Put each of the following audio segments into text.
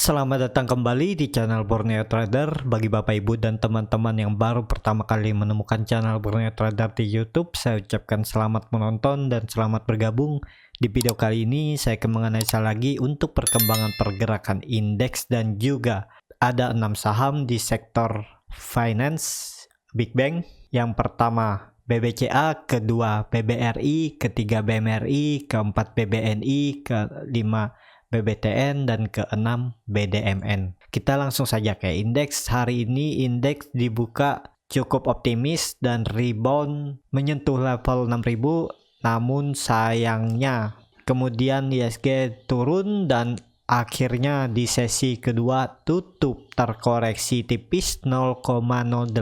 Selamat datang kembali di channel Borneo Trader. Bagi Bapak Ibu dan teman-teman yang baru pertama kali menemukan channel Borneo Trader di YouTube, saya ucapkan selamat menonton dan selamat bergabung. Di video kali ini saya akan menganalisa lagi untuk perkembangan pergerakan indeks dan juga ada 6 saham di sektor finance Big Bang. Yang pertama BBCA, kedua BBRI, ketiga BMRI, keempat BBNI, kelima BBTN, dan keenam BDMN. Kita langsung saja ke indeks. Hari ini indeks dibuka cukup optimis dan rebound menyentuh level 6000, namun sayangnya kemudian ISG turun dan akhirnya di sesi kedua tutup terkoreksi tipis 0,087%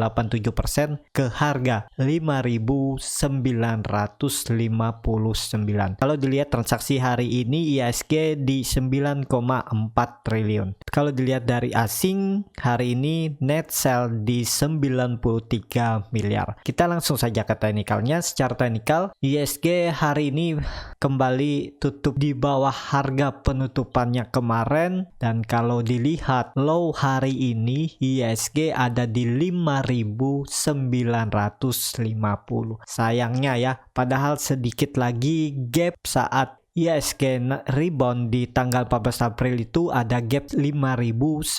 ke harga 5.959. Kalau dilihat transaksi hari ini ISG di 9,4 triliun. Kalau dilihat dari asing hari ini net sell di 93 miliar. Kita langsung saja ke teknikalnya. Secara teknikal ISG hari ini kembali tutup di bawah harga penutupannya kemarin, dan kalau dilihat low hari ini ISG ada di 5.950. Sayangnya ya, padahal sedikit lagi gap saat ISG rebound di tanggal 14 April itu ada gap 5.946.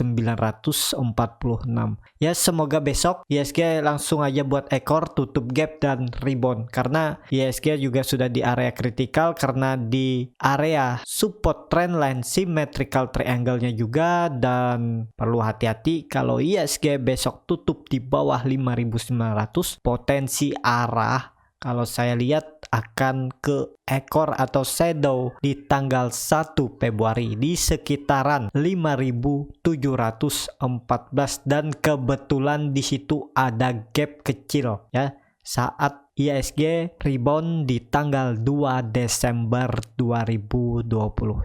Ya, semoga besok ISG langsung aja buat ekor, tutup gap dan rebound, karena ISG juga sudah di area kritikal karena di area support trendline symmetrical triangle-nya juga, dan perlu hati-hati kalau ISG besok tutup di bawah 5.900, potensi arah kalau saya lihat akan ke ekor atau shadow di tanggal 1 Februari di sekitaran 5.714, dan kebetulan di situ ada gap kecil ya saat ISG rebound di tanggal 2 Desember 2020.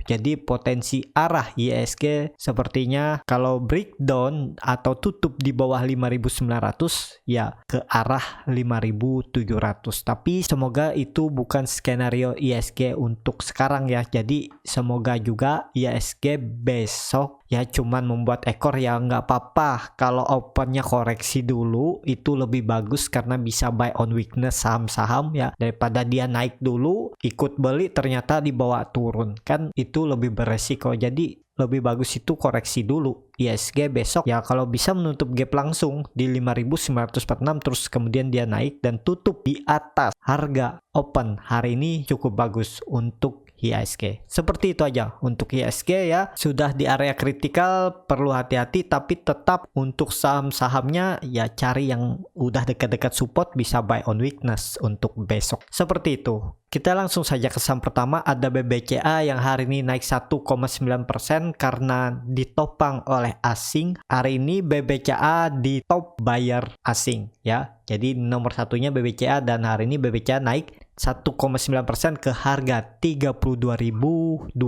Jadi potensi arah ISG sepertinya kalau breakdown atau tutup di bawah 5.900 ya ke arah 5.700. Tapi semoga itu bukan skenario ISG untuk sekarang ya. Jadi semoga juga ISG besok ya cuman membuat ekor, ya nggak apa-apa kalau opennya koreksi dulu, itu lebih bagus karena bisa buy on weakness saham-saham ya, daripada dia naik dulu ikut beli ternyata dibawa turun, kan itu lebih beresiko. Jadi lebih bagus itu koreksi dulu. ISG besok ya kalau bisa menutup gap langsung di 5.946, terus kemudian dia naik dan tutup di atas harga open hari ini, cukup bagus untuk ISG. Seperti itu aja untuk ISG ya. Sudah di area kritikal, perlu hati-hati, tapi tetap untuk saham-sahamnya ya cari yang udah dekat-dekat support, bisa buy on weakness untuk besok. Seperti itu. Kita langsung saja ke saham pertama, ada BBCA yang hari ini naik 1,9% karena ditopang oleh asing. Hari ini BBCA di top buyer asing ya. Jadi nomor satunya BBCA, dan hari ini BBCA naik 1,9% ke harga 32.025.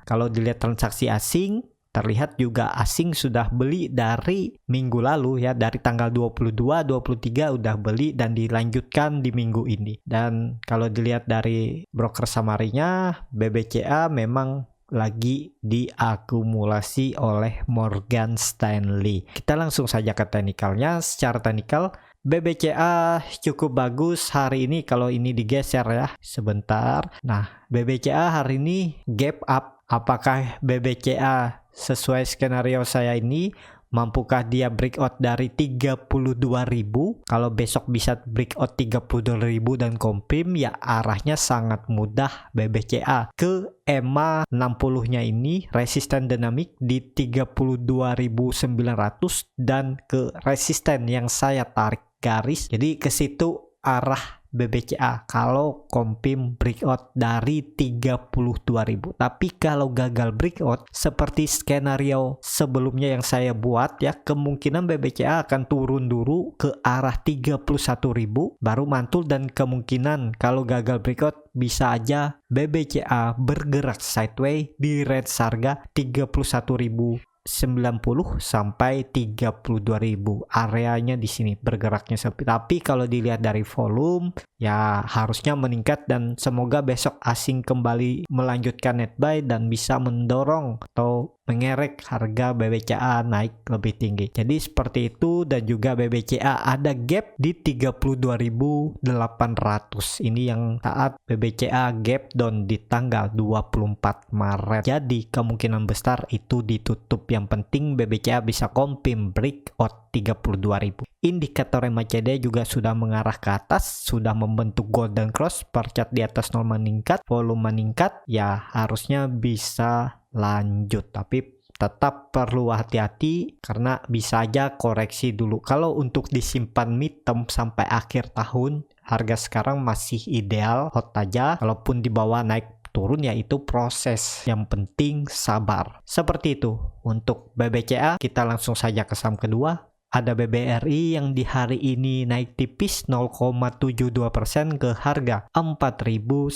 Kalau dilihat transaksi asing, terlihat juga asing sudah beli dari minggu lalu ya, dari tanggal 22, 23 udah beli dan dilanjutkan di minggu ini. Dan kalau dilihat dari broker summary-nya, BBCA memang lagi diakumulasi oleh Morgan Stanley. Kita langsung saja ke teknikalnya. Secara teknikal BBCA cukup bagus hari ini. Kalau ini digeser ya sebentar. Nah, BBCA hari ini gap up. Apakah BBCA sesuai skenario saya ini, mampukah dia breakout dari 32.000? Kalau besok bisa breakout 32.000 dan komprim, ya arahnya sangat mudah BBCA ke EMA 60-nya ini, resisten dinamik di 32.900, dan ke resisten yang saya tarik garis. Jadi ke situ arah BBCA kalau kompim breakout dari 32.000. Tapi kalau gagal breakout seperti skenario sebelumnya yang saya buat ya, kemungkinan BBCA akan turun dulu ke arah 31.000 baru mantul, dan kemungkinan kalau gagal breakout bisa aja BBCA bergerak sideways di range harga 31.000 90 sampai 32.000 areanya di sini bergeraknya seperti. Tapi kalau dilihat dari volume ya harusnya meningkat dan semoga besok asing kembali melanjutkan net buy dan bisa mendorong atau mengerek harga BBCA naik lebih tinggi. Jadi seperti itu, dan juga BBCA ada gap di 32.800. Ini yang saat BBCA gap down di tanggal 24 Maret. Jadi kemungkinan besar itu ditutup. Yang penting BBCA bisa confirm breakout 32.000. Indikator MACD juga sudah mengarah ke atas, sudah membentuk golden cross, per chart di atas nol meningkat, volume meningkat, ya harusnya bisa lanjut. Tapi tetap perlu hati-hati karena bisa aja koreksi dulu. Kalau untuk disimpan mid term sampai akhir tahun, harga sekarang masih ideal, hot aja. Kalaupun di bawah naik turun ya itu proses, yang penting sabar. Seperti itu untuk BBCA. Kita langsung saja ke saham kedua. Ada BBRI yang di hari ini naik tipis 0,72% ke harga 4.170.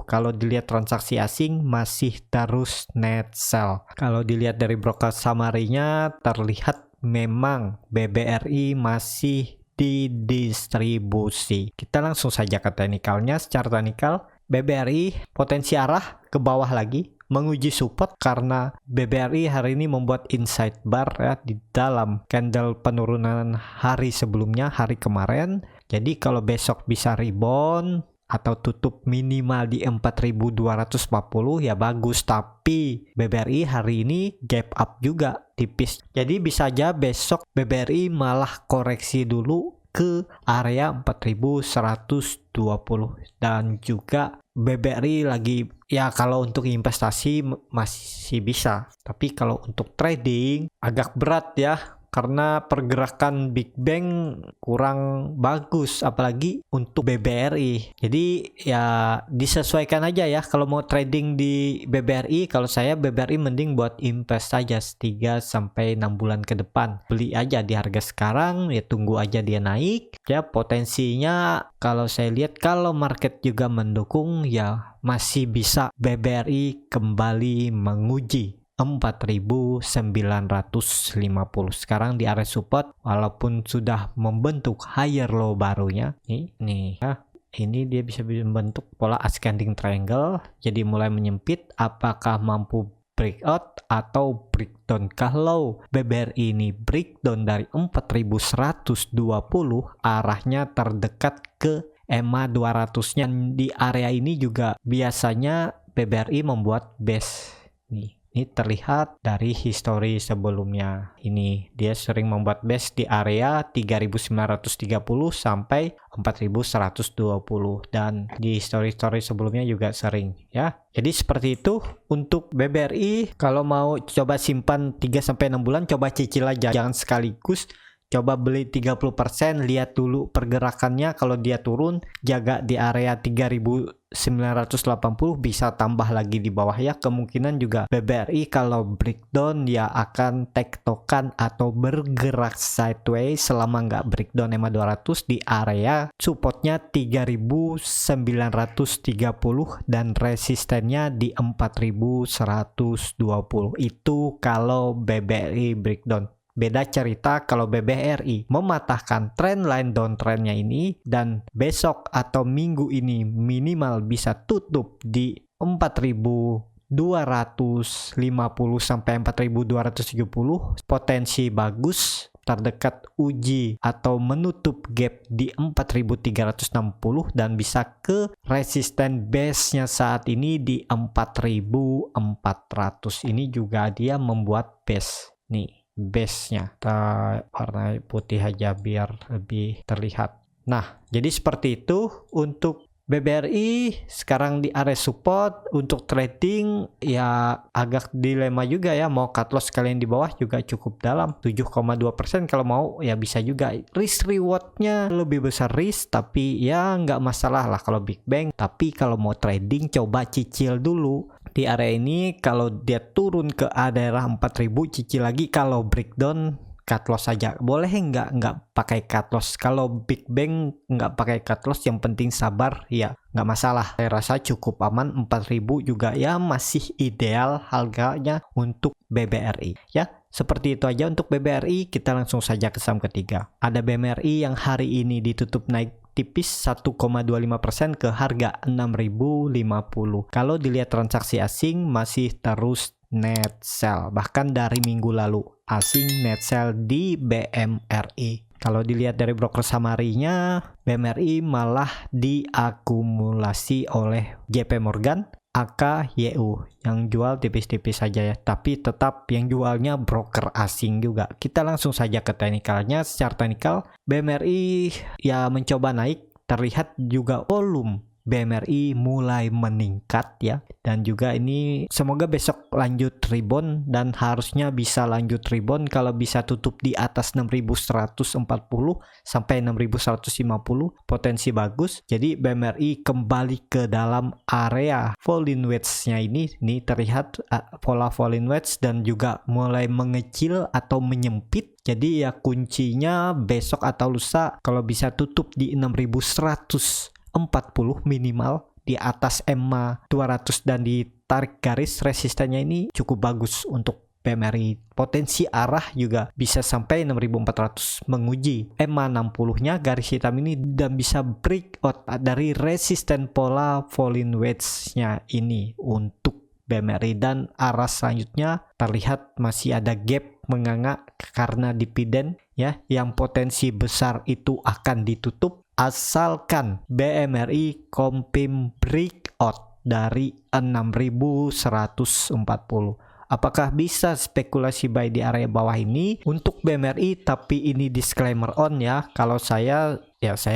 Kalau dilihat transaksi asing masih terus net sell. Kalau dilihat dari broker summary-nya terlihat memang BBRI masih didistribusi. Kita langsung saja ke teknikalnya. Secara teknikal BBRI potensi arah ke bawah lagi, menguji support karena BBRI hari ini membuat inside bar ya di dalam candle penurunan hari sebelumnya, hari kemarin. Jadi kalau besok bisa rebound atau tutup minimal di 4.240 ya bagus, tapi BBRI hari ini gap up juga tipis. Jadi bisa aja besok BBRI malah koreksi dulu ke area 4.120, dan juga BBRI lagi ya kalau untuk investasi masih bisa, tapi kalau untuk trading agak berat ya karena pergerakan Big Bang kurang bagus apalagi untuk BBRI. Jadi ya disesuaikan aja ya kalau mau trading di BBRI. Kalau saya BBRI mending buat invest saja 3 sampai 6 bulan ke depan. Beli aja di harga sekarang ya, tunggu aja dia naik. Ya potensinya kalau saya lihat kalau market juga mendukung ya masih bisa BBRI kembali menguji 4.950. Sekarang di area support walaupun sudah membentuk higher low barunya. Nih ya. Ini dia bisa membentuk pola ascending triangle, jadi mulai menyempit. Apakah mampu breakout atau breakdown? Kalau BBRI ini breakdown dari 4.120, arahnya terdekat ke EMA 200-nya. Di area ini juga biasanya BBRI membuat base nih. Ini terlihat dari histori sebelumnya. Ini dia sering membuat base di area 3.930 sampai 4.120, dan di histori-histori sebelumnya juga sering ya. Jadi seperti itu untuk BBRI. Kalau mau coba simpan 3 sampai 6 bulan, coba cicil aja, jangan sekaligus. Coba beli 30%, lihat dulu pergerakannya. Kalau dia turun, jaga di area 3.980, bisa tambah lagi di bawah ya. Kemungkinan juga BBRI kalau breakdown ya akan tektokan atau bergerak sideways selama nggak breakdown EMA 200 di area supportnya 3.930 dan resistennya di 4.120. Itu kalau BBRI breakdown. Beda cerita kalau BBRI mematahkan trendline downtrendnya ini dan besok atau minggu ini minimal bisa tutup di 4.250 sampai 4.270, potensi bagus terdekat uji atau menutup gap di 4.360 dan bisa ke resisten base-nya saat ini di 4.400. Ini juga dia membuat base nih. Base-nya warna putih aja biar lebih terlihat. Nah, jadi seperti itu untuk BBRI sekarang di area support. Untuk trading ya agak dilema juga ya, mau cut loss kalian di bawah juga cukup dalam 7,2%. Kalau mau ya bisa juga. Risk rewardnya lebih besar risk, tapi ya nggak masalah lah kalau Big Bang. Tapi kalau mau trading coba cicil dulu di area ini. Kalau dia turun ke daerah 4.000 cicil lagi. Kalau breakdown cut loss saja. Boleh nggak pakai cut loss. Kalau Big Bang nggak pakai cut loss, yang penting sabar ya nggak masalah. Saya rasa cukup aman. 4.000 juga ya masih ideal harganya untuk BBRI ya. Seperti itu aja untuk BBRI. Kita langsung saja ke saham ketiga. Ada BMRI yang hari ini ditutup naik tipis 1,25% ke harga 6.050. Kalau dilihat transaksi asing masih terus net sell, bahkan dari minggu lalu asing net sell di BMRI. Kalau dilihat dari broker summary-nya, BMRI malah diakumulasi oleh JP Morgan, AKYU yang jual tipis-tipis saja ya, tapi tetap yang jualnya broker asing juga. Kita langsung saja ke teknikalnya. Secara teknikal BMRI ya mencoba naik, terlihat juga volume BMRI mulai meningkat ya, dan juga ini semoga besok lanjut rebound dan harusnya bisa lanjut rebound kalau bisa tutup di atas 6.140 sampai 6.150, potensi bagus. Jadi BMRI kembali ke dalam area falling wedge-nya ini terlihat pola falling wedge dan juga mulai mengecil atau menyempit. Jadi ya kuncinya besok atau lusa kalau bisa tutup di 6.140 minimal di atas EMA 200 dan ditarik garis resistennya ini cukup bagus untuk BMRI. Potensi arah juga bisa sampai 6.400 menguji EMA 60-nya garis hitam ini dan bisa breakout dari resisten pola falling wedge-nya ini untuk BMRI, dan arah selanjutnya terlihat masih ada gap menganga karena dividen ya, yang potensi besar itu akan ditutup asalkan BMRI confirm breakout dari 6.140. Apakah bisa spekulasi buy di area bawah ini untuk BMRI? Tapi ini disclaimer on ya. Kalau saya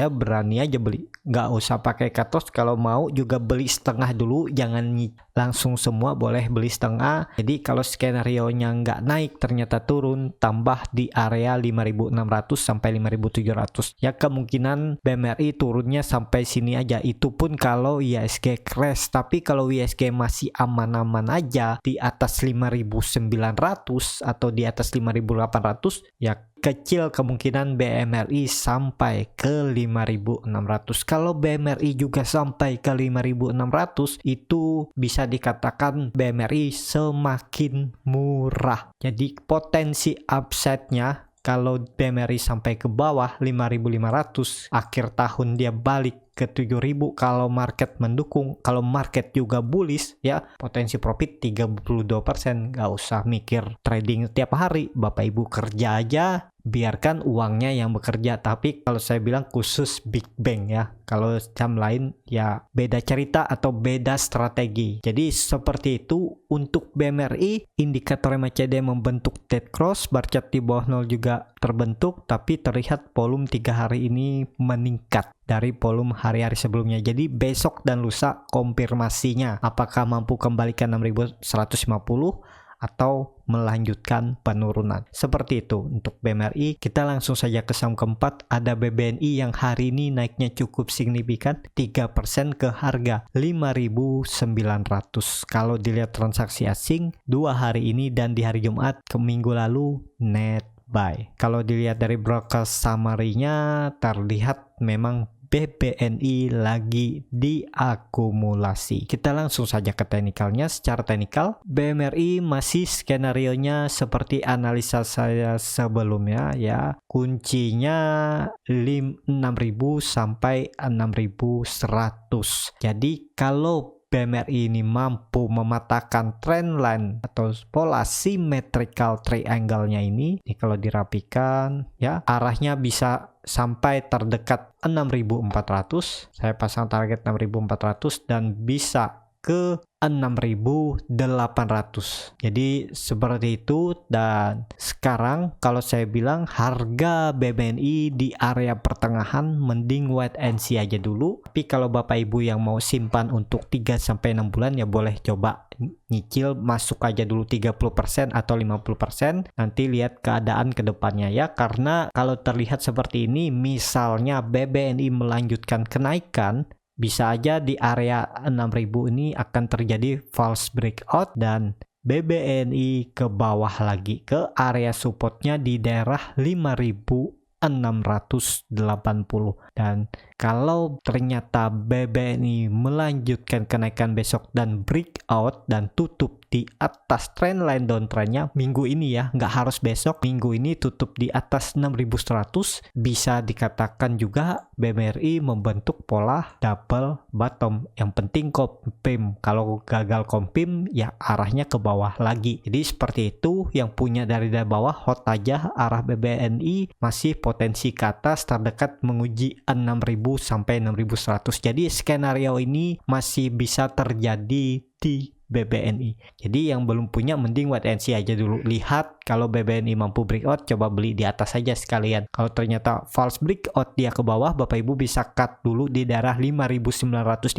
berani aja beli, nggak usah pakai cut loss. Kalau mau juga beli setengah dulu, jangan langsung semua, boleh beli setengah. Jadi kalau skenario nya nggak naik ternyata turun, tambah di area 5.600 sampai 5.700 ya, kemungkinan BMRI turunnya sampai sini aja. Itu pun kalau IHSG crash. Tapi kalau IHSG masih aman-aman aja di atas 5.900 atau di atas 5.800 ya, kecil kemungkinan BMRI sampai ke 5.600. Kalau BMRI juga sampai ke 5.600, itu bisa dikatakan BMRI semakin murah. Jadi potensi upside-nya kalau BMRI sampai ke bawah 5.500, akhir tahun dia balik ke 7.000 kalau market mendukung. Kalau market juga bullish ya, potensi profit 32%. Gak usah mikir trading tiap hari, Bapak Ibu kerja aja, biarkan uangnya yang bekerja. Tapi kalau saya bilang khusus Big Bang ya, kalau saham lain ya beda cerita atau beda strategi. Jadi seperti itu untuk BMRI. Indikator MACD membentuk dead cross, bar chart di bawah 0 juga terbentuk, tapi terlihat volume 3 hari ini meningkat dari volume hari-hari sebelumnya. Jadi besok dan lusa konfirmasinya apakah mampu kembalikan 6.150 atau melanjutkan penurunan. Seperti itu untuk BMRI. Kita langsung saja ke saham keempat. Ada BBNI yang hari ini naiknya cukup signifikan 3% ke harga 5.900. Kalau dilihat transaksi asing 2 hari ini dan di hari Jumat ke minggu lalu net buy. Kalau dilihat dari broker summary-nya terlihat memang BBNI lagi diakumulasi. Kita langsung saja ke teknikalnya. Secara teknikal BMRI masih skenario-nya seperti analisa saya sebelumnya ya. Kuncinya 6.000 sampai 6.100. Jadi kalau BMRI ini mampu mematahkan trendline atau pola symmetrical triangle-nya ini kalau dirapikan ya, arahnya bisa sampai terdekat 6.400. Saya pasang target 6.400 dan bisa ke 6.800. Jadi seperti itu. Dan sekarang kalau saya bilang harga BBNI di area pertengahan, mending wait and see aja dulu. Tapi kalau Bapak Ibu yang mau simpan untuk 3-6 bulan ya boleh coba nyicil, masuk aja dulu 30% atau 50%, nanti lihat keadaan ke depannya ya. Karena kalau terlihat seperti ini, misalnya BBNI melanjutkan kenaikan, bisa aja di area 6.000 ini akan terjadi false breakout dan BBNI ke bawah lagi ke area supportnya di daerah 5.680, dan kalau ternyata BBNI melanjutkan kenaikan besok dan breakout dan tutup di atas trendline downtrendnya minggu ini ya, nggak harus besok, minggu ini tutup di atas 6.100, bisa dikatakan juga BBRI membentuk pola double bottom. Yang penting confirm, kalau gagal confirm ya arahnya ke bawah lagi. Jadi seperti itu, yang punya dari bawah hot aja, arah BBNI masih potensi ke atas terdekat menguji 6.000 sampai 6.100. Jadi skenario ini masih bisa terjadi di BBNI. Jadi yang belum punya mending wait and see aja dulu. Lihat kalau BBNI mampu breakout, coba beli di atas saja sekalian. Kalau ternyata false breakout dia ke bawah, Bapak Ibu bisa cut dulu di daerah 5.950.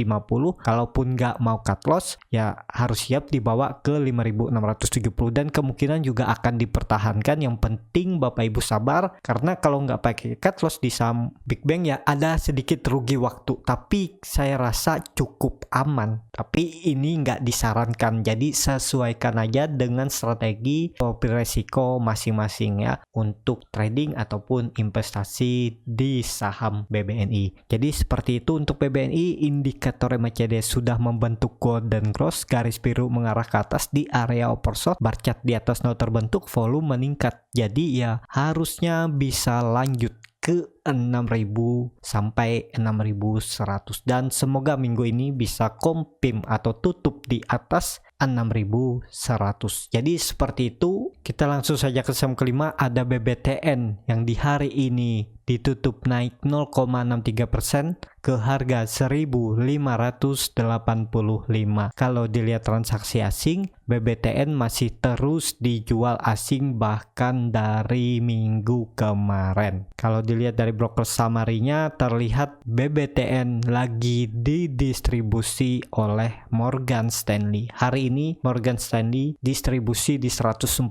Kalaupun nggak mau cut loss, ya harus siap dibawa ke 5.670, dan kemungkinan juga akan dipertahankan. Yang penting Bapak Ibu sabar, karena kalau nggak pakai cut loss di saham Big Bang ya ada sedikit rugi waktu, tapi saya rasa cukup aman. Tapi ini nggak disarankan, jadi sesuaikan aja dengan strategi profil resiko masing-masing ya untuk trading ataupun investasi di saham BBNI. Jadi seperti itu untuk BBNI. Indikator MACD sudah membentuk golden cross, garis biru mengarah ke atas di area oversold, bar chart di atas nol terbentuk, volume meningkat. Jadi ya harusnya bisa lanjut ke 6.000 sampai 6.100, dan semoga minggu ini bisa confirm atau tutup di atas 6.100. Jadi seperti itu. Kita langsung saja ke saham kelima, ada BBTN yang di hari ini ditutup naik 0,63% ke harga 1.585. Kalau dilihat transaksi asing, BBTN masih terus dijual asing bahkan dari minggu kemarin. Kalau dilihat dari broker summary-nya, terlihat BBTN lagi didistribusi oleh Morgan Stanley. Hari ini Morgan Stanley distribusi di 140.000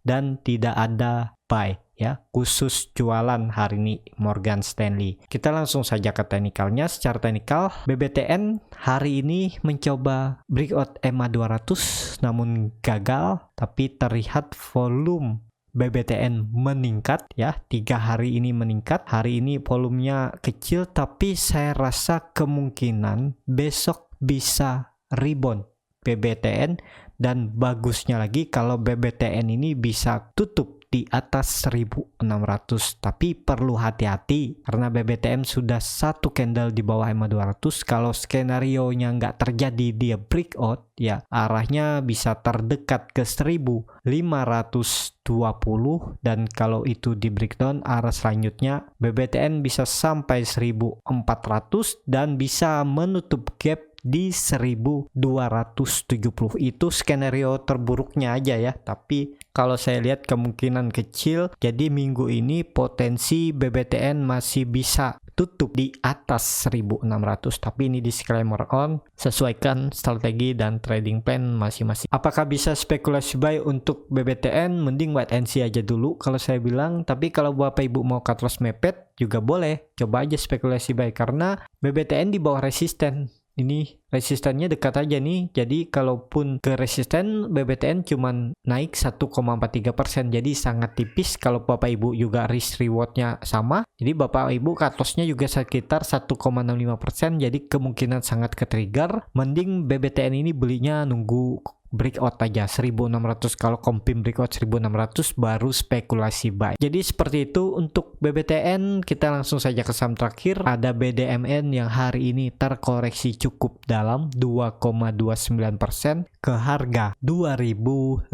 dan tidak ada buy ya, khusus jualan hari ini Morgan Stanley. Kita langsung saja ke teknikalnya. Secara teknikal, BBTN hari ini mencoba breakout EMA 200 namun gagal, tapi terlihat volume BBTN meningkat ya, 3 hari ini meningkat. Hari ini volumenya kecil, tapi saya rasa kemungkinan besok bisa rebound BBTN, dan bagusnya lagi kalau BBTN ini bisa tutup di atas 1.600. Tapi perlu hati-hati karena BBTN sudah satu candle di bawah EMA 200. Kalau skenario nya nggak terjadi dia breakout ya, arahnya bisa terdekat ke 1.520, dan kalau itu di breakdown, arah selanjutnya BBTN bisa sampai 1.400 dan bisa menutup gap di 1.270. Itu skenario terburuknya aja ya, tapi kalau saya lihat kemungkinan kecil. Jadi minggu ini potensi BBTN masih bisa tutup di atas 1.600, tapi ini disclaimer on, sesuaikan strategi dan trading plan masing-masing. Apakah bisa spekulasi buy untuk BBTN? Mending wait and see aja dulu kalau saya bilang. Tapi kalau Bapak Ibu mau cut loss mepet juga boleh, coba aja spekulasi buy karena BBTN di bawah resisten. Ini resistennya dekat aja nih, jadi kalaupun ke resisten BBTN cuman naik 1,43%, jadi sangat tipis. Kalau Bapak Ibu juga risk rewardnya sama, jadi Bapak Ibu cut loss-nya juga sekitar 1,65%, jadi kemungkinan sangat ke-trigger. Mending BBTN ini belinya nunggu breakout aja 1.600. Kalau confirm breakout 1.600 baru spekulasi buy. Jadi seperti itu untuk BBTN. Kita langsung saja ke saham terakhir, ada BDMN yang hari ini terkoreksi cukup dalam 2,29% ke harga 2.550.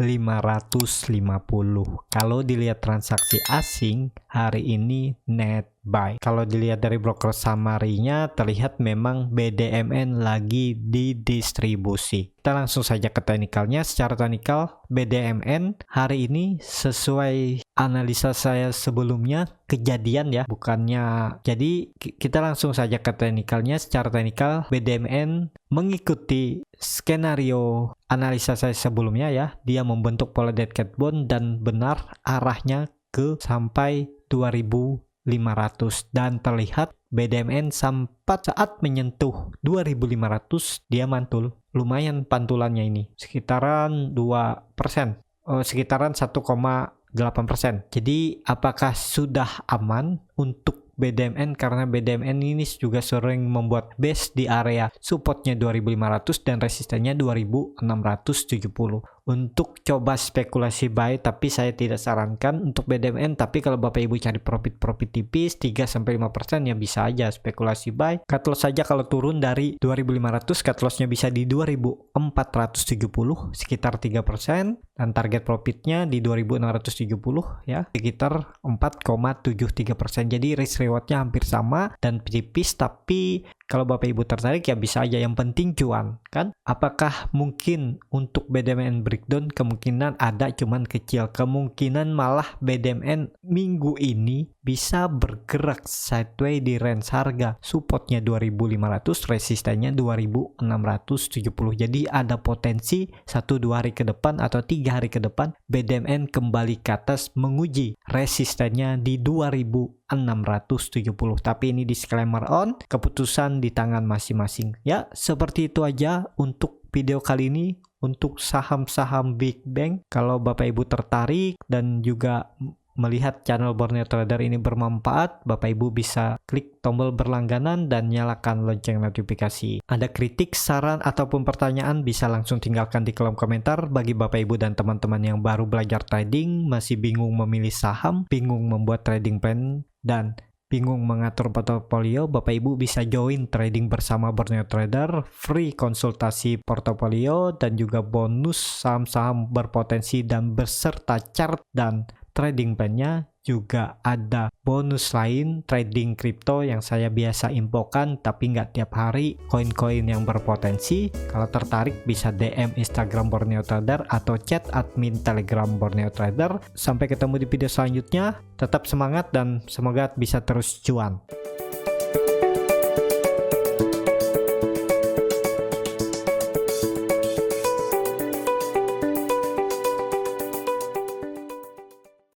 Kalau dilihat transaksi asing hari ini net buy. Kalau dilihat dari broker summary-nya terlihat memang BDMN lagi didistribusi. Kita langsung saja ke teknikalnya. Secara teknikal BDMN hari ini sesuai analisa saya sebelumnya kejadian ya, bukannya. Jadi kita langsung saja ke teknikalnya. Secara teknikal BDMN mengikuti skenario analisa saya sebelumnya ya. Dia membentuk pola dead cat bone dan benar arahnya ke sampai 2.500, dan terlihat BDMN sampai saat menyentuh 2.500 dia mantul. lumayan pantulannya ini, sekitaran 2%, sekitaran 1,8%. Jadi apakah sudah aman untuk BDMN, karena BDMN ini juga sering membuat base di area supportnya 2500 dan resistennya 2670 untuk coba spekulasi buy, tapi saya tidak sarankan untuk BDMN. Tapi kalau Bapak Ibu cari profit tipis 3-5% ya bisa aja spekulasi buy. Cut loss saja kalau turun dari 2500, cut lossnya bisa di 2470 sekitar 3%, dan target profitnya di 2670 ya sekitar 4,73%. Jadi risk rewardnya hampir sama dan tipis, tapi kalau Bapak Ibu tertarik ya bisa aja, yang penting cuan kan. Apakah mungkin untuk BDMN breakdown? Kemungkinan ada, cuman kecil. Kemungkinan malah BDMN minggu ini bisa bergerak sideways di range harga supportnya 2500, resistennya 2670. Jadi ada potensi 1-2 hari ke depan atau 3 hari ke depan BDMN kembali ke atas menguji resistennya di 2670. Tapi ini disclaimer on, keputusan di tangan masing-masing. Ya, seperti itu aja untuk video kali ini untuk saham-saham Big Bang. Kalau Bapak Ibu tertarik dan juga melihat channel Borneo Trader ini bermanfaat, Bapak Ibu bisa klik tombol berlangganan dan nyalakan lonceng notifikasi. Ada kritik, saran, ataupun pertanyaan bisa langsung tinggalkan di kolom komentar. Bagi Bapak Ibu dan teman-teman yang baru belajar trading, masih bingung memilih saham, bingung membuat trading plan, dan bingung mengatur portofolio, Bapak Ibu bisa join trading bersama Borneo Trader, free konsultasi portofolio dan juga bonus saham-saham berpotensi dan beserta chart dan trading plan-nya. Juga ada bonus lain trading kripto yang saya biasa infokan tapi nggak tiap hari, koin-koin yang berpotensi. Kalau tertarik bisa DM Instagram Borneo Trader atau chat admin Telegram Borneo Trader. Sampai ketemu di video selanjutnya, tetap semangat dan semoga bisa terus cuan.